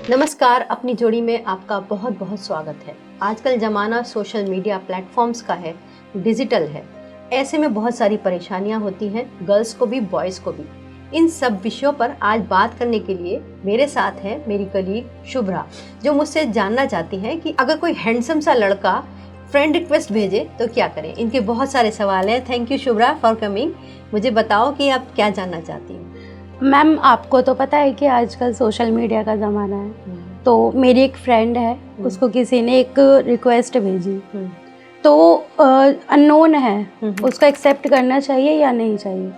नमस्कार, अपनी जोड़ी में आपका बहुत बहुत स्वागत है। आजकल ज़माना सोशल मीडिया प्लेटफॉर्म्स का है, डिजिटल है। ऐसे में बहुत सारी परेशानियां होती हैं, गर्ल्स को भी बॉयज़ को भी। इन सब विषयों पर आज बात करने के लिए मेरे साथ है मेरी कलीग शुभ्रा, जो मुझसे जानना चाहती हैं कि अगर कोई हैंडसम सा लड़का फ्रेंड रिक्वेस्ट भेजे तो क्या करें। इनके बहुत सारे सवाल हैं। Thank you Shubhra for coming. मुझे बताओ कि आप क्या जानना चाहती हैं। मैम, आपको तो पता है कि आजकल सोशल मीडिया का ज़माना है। तो मेरी एक फ्रेंड है, उसको किसी ने एक रिक्वेस्ट भेजी, तो अननोन है, उसको एक्सेप्ट करना चाहिए या नहीं चाहिए?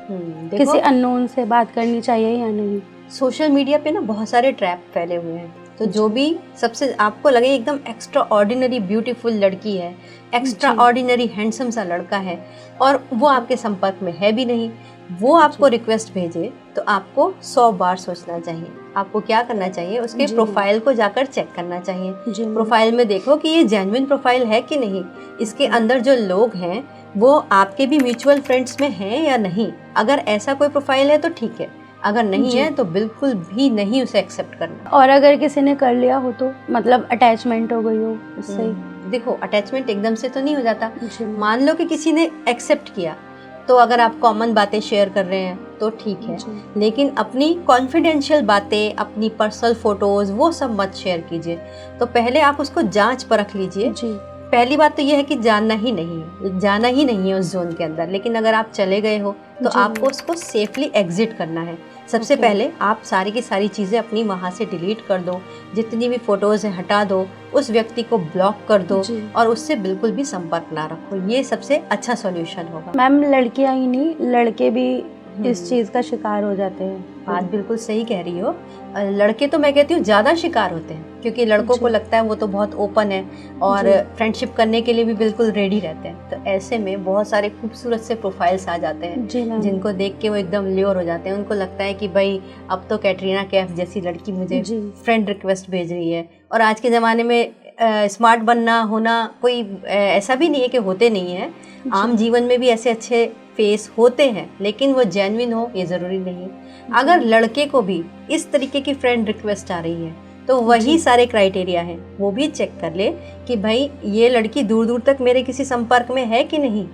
किसी अननोन से बात करनी चाहिए या नहीं? सोशल मीडिया पे ना बहुत सारे ट्रैप फैले हुए हैं। तो जो भी सबसे आपको लगे एकदम एक्स्ट्रा ऑर्डिनरी ब्यूटीफुल लड़की है, एक्स्ट्रा ऑर्डिनरी हैंडसम सा लड़का है और वो आपके संपर्क में है भी नहीं, वो आपको रिक्वेस्ट भेजे तो आपको 100 बार सोचना चाहिए। आपको क्या करना चाहिए, उसके प्रोफाइल को जाकर चेक करना चाहिए। प्रोफाइल में देखो कि ये जेन्युइन प्रोफाइल है कि नहीं, इसके अंदर जो लोग हैं वो आपके भी म्यूचुअल फ्रेंड्स में हैं या नहीं। अगर ऐसा कोई प्रोफाइल है तो ठीक है, अगर नहीं है तो बिल्कुल भी नहीं उसे एक्सेप्ट करना। और अगर किसी ने कर लिया हो तो मतलब अटैचमेंट हो गई हो उससे? देखो, अटैचमेंट एकदम से तो नहीं हो जाता। मान लो कि किसी ने एक्सेप्ट किया तो अगर आप कॉमन बातें शेयर कर रहे हैं तो ठीक है, लेकिन अपनी कॉन्फिडेंशियल बातें, अपनी पर्सनल फोटोज वो सब मत शेयर कीजिए। तो पहले आप उसको जांच परख लीजिए। पहली बात तो ये है कि जाना ही नहीं है उस जोन के अंदर। लेकिन अगर आप चले गए हो तो आपको उसको सेफली एग्जिट करना है। सबसे पहले आप सारी की सारी चीज़ें अपनी वहाँ से डिलीट कर दो, जितनी भी फोटोज हैं हटा दो, उस व्यक्ति को ब्लॉक कर दो और उससे बिल्कुल भी संपर्क ना रखो। ये सबसे अच्छा सॉल्यूशन होगा। मैम, लड़कियाँ ही नहीं, लड़के भी इस चीज़ का शिकार हो जाते हैं। बात बिल्कुल सही कह रही हो। लड़के तो मैं कहती हूँ ज़्यादा शिकार होते हैं, क्योंकि लड़कों को लगता है वो तो बहुत ओपन है और फ्रेंडशिप करने के लिए भी बिल्कुल रेडी रहते हैं। तो ऐसे में बहुत सारे खूबसूरत से प्रोफाइल्स आ जाते हैं जिनको देख के वो एकदम ल्योर हो जाते हैं। उनको लगता है कि भाई अब तो कैटरीना कैफ जैसी लड़की मुझे फ्रेंड रिक्वेस्ट भेज रही है। और आज के ज़माने में स्मार्ट बनना होना कोई ऐसा भी नहीं है कि होते नहीं है। आम जीवन में भी ऐसे अच्छे फेस होते हैं, लेकिन वो जेन्युइन हो ये ज़रूरी नहीं है। अगर लड़के को भी इस तरीके की फ्रेंड रिक्वेस्ट आ रही है तो वही सारे क्राइटेरिया हैं, वो भी चेक कर ले कि भाई ये लड़की दूर दूर तक मेरे किसी संपर्क में है कि नहीं।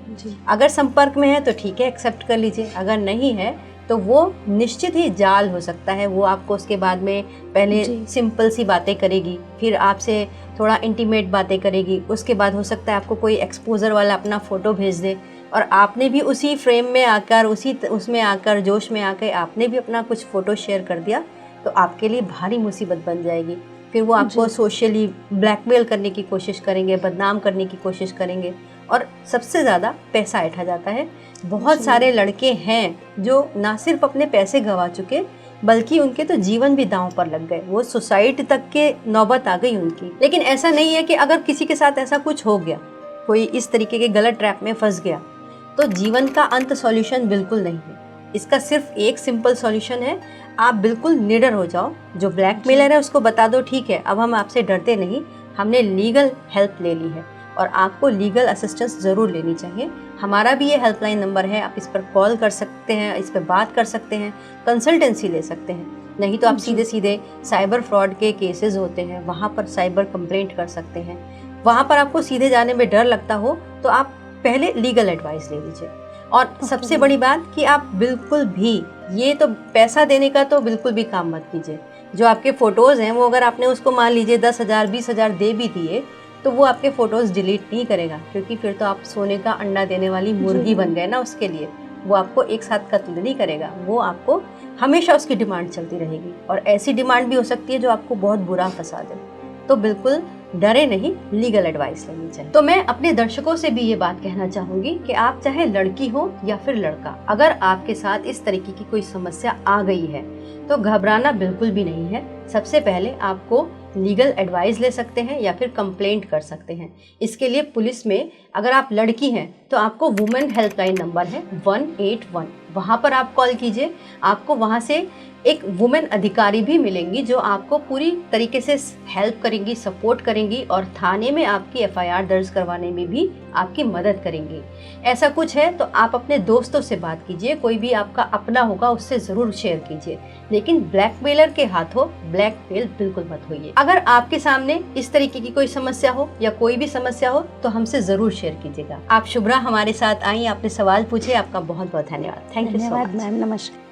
अगर संपर्क में है तो ठीक है, एक्सेप्ट कर लीजिए। अगर नहीं है तो वो निश्चित ही जाल हो सकता है। वो आपको उसके बाद में पहले सिंपल सी बातें करेगी, फिर आपसे थोड़ा इंटीमेट बातें करेगी, उसके बाद हो सकता है आपको कोई एक्सपोजर वाला अपना फ़ोटो भेज दे और आपने भी उसी फ्रेम में आकर, उसमें आकर, जोश में आकर आपने भी अपना कुछ फ़ोटो शेयर कर दिया तो आपके लिए भारी मुसीबत बन जाएगी। फिर वो आपको सोशली ब्लैकमेल करने की कोशिश करेंगे, बदनाम करने की कोशिश करेंगे और सबसे ज़्यादा पैसा ऐंठा जाता है। बहुत सारे लड़के हैं जो ना सिर्फ अपने पैसे गंवा चुके बल्कि उनके तो जीवन भी दांव पर लग गए। वो सुसाइड तक के नौबत आ गई उनकी। लेकिन ऐसा नहीं है कि अगर किसी के साथ ऐसा कुछ हो गया, कोई इस तरीके के गलत ट्रैप में फंस गया तो जीवन का अंत सॉल्यूशन बिल्कुल नहीं है। इसका सिर्फ एक सिंपल सॉल्यूशन है, आप बिल्कुल निडर हो जाओ। जो ब्लैकमेलर है उसको बता दो ठीक है, अब हम आपसे डरते नहीं, हमने लीगल हेल्प ले ली है और आपको लीगल असिस्टेंस ज़रूर लेनी चाहिए। हमारा भी ये हेल्पलाइन नंबर है, आप इस पर कॉल कर सकते हैं, इस पर बात कर सकते हैं, कंसल्टेंसी ले सकते हैं। नहीं तो आप सीधे सीधे साइबर फ्रॉड के केसेस होते हैं, वहाँ पर साइबर कंप्लेंट कर सकते हैं। वहाँ पर आपको सीधे जाने में डर लगता हो तो आप पहले लीगल एडवाइस ले लीजिए। और सबसे बड़ी बात कि आप बिल्कुल भी ये तो पैसा देने का तो बिल्कुल भी काम मत कीजिए। जो आपके फ़ोटोज़ हैं वो अगर आपने उसको मान लीजिए 10,000 20,000 दे भी दिए तो वो आपके फ़ोटोज़ डिलीट नहीं करेगा, क्योंकि फिर तो आप सोने का अंडा देने वाली मुर्गी बन गए ना उसके लिए। वो आपको एक साथ कत्ल नहीं करेगा, वो आपको हमेशा उसकी डिमांड चलती रहेगी और ऐसी डिमांड भी हो सकती है जो आपको बहुत बुरा फंसा दे। तो बिल्कुल डरे नहीं, लीगल एडवाइस लेनी चाहिए। तो मैं अपने दर्शकों से भी ये बात कहना चाहूँगी कि आप चाहे लड़की हो या फिर लड़का, अगर आपके साथ इस तरीके की कोई समस्या आ गई है तो घबराना बिल्कुल भी नहीं है। सबसे पहले आपको लीगल एडवाइस ले सकते हैं या फिर कंप्लेंट कर सकते हैं। इसके लिए पुलिस में अगर आप लड़की हैं तो आपको वुमेन हेल्पलाइन नंबर है 181, वहाँ पर आप कॉल कीजिए। आपको वहाँ से एक वुमेन अधिकारी भी मिलेंगी जो आपको पूरी तरीके से हेल्प करेंगी, सपोर्ट करेंगी और थाने में आपकी FIR दर्ज करवाने में भी आपकी मदद करेंगी। ऐसा कुछ है तो आप अपने दोस्तों से बात कीजिए, कोई भी आपका अपना होगा उससे ज़रूर शेयर कीजिए, लेकिन ब्लैकमेलर के हाथों ब्लैकमेल बिल्कुल मत होइए। अगर आपके सामने इस तरीके की कोई समस्या हो या कोई भी समस्या हो तो हमसे ज़रूर शेयर कीजिएगा। आप शुभ्रा हमारे साथ आई, आपने सवाल पूछे, आपका बहुत बहुत धन्यवाद। Thank you so much. धन्यवाद मैम, नमस्कार।